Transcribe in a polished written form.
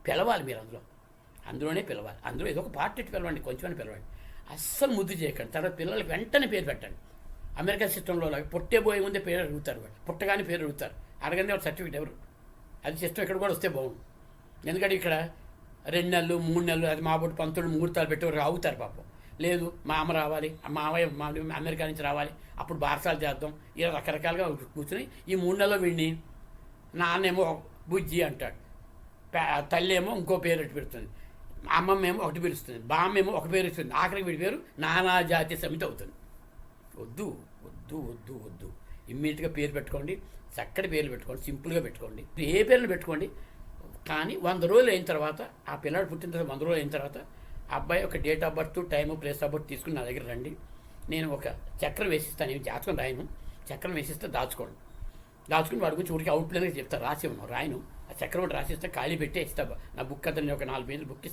పిలవాలి మీరు అందులోనే పిలవాలి. అందులో ఏదో ఒక పార్టీ పిలవండి, కొంచెమని పిలవండి. అస్సలు ముద్దు చేయకండి. తర్వాత పిల్లలకి వెంటనే పేరు పెట్టండి. అమెరికా సిస్టంలో పుట్టే పోయే ముందే పేరు అడుగుతారు. వాళ్ళు పుట్టగానే పేరు అడుగుతారు. అడగండి వాడు సర్టిఫికేట్ ఎవరు. అది సిస్టమ్ ఇక్కడ కూడా వస్తే బాగుంది. ఎందుకంటే ఇక్కడ 2 నెలలు 3 నెలలు అది మాబోటి పంతులు ముహూర్తాలు పెట్టేవారు అవుతారు పాపం. లేదు మా అమ్మ రావాలి, మా మావయ్య మా అమెరికా నుంచి రావాలి, అప్పుడు బారసాలు చేద్దాం, ఇలా రకరకాలుగా కూర్చుని ఈ 3 నెలల్లో వీడిని నాన్నేమో బుజ్జి అంటాడు, తల్లి ఏమో ఇంకో పేరు అటు పెడుతుంది, అమ్మమ్మ ఏమో ఒకటి పిలుస్తుంది, బామ్మ ఏమో ఒక పేరు ఇస్తుంది, ఆఖరికి వీడి పేరు నానా జాతి సమితి అవుతుంది. వద్దు వద్దు వద్దు వద్దు. ఇమ్మీడియట్గా పేరు పెట్టుకోండి, చక్కటి పేర్లు పెట్టుకోండి, సింపుల్గా పెట్టుకోండి. ఏ పేర్లు పెట్టుకోండి. కానీ 100 రోజులు అయిన తర్వాత, ఆ పిల్లాడు పుట్టిన తర్వాత 100 రోజులు అయిన తర్వాత అబ్బాయి ఒక date of birth, time, place of birth తీసుకుని నా దగ్గర రండి. నేను ఒక చక్రం వేసిస్తాను. నేను జాతకం రాయను, చక్రం వేసిస్తే దాచుకోండి. దాచుకుని వాడి గురించి ఊరికి అవుట్లైన్గా చెప్తా, రాసి ఉన్నాను రాయను. ఆ చక్రం రాసిస్తే ఖాళీ పెట్టే ఇస్తా. నా బుక్ అతను ఒక 4 పేజీలు బుక్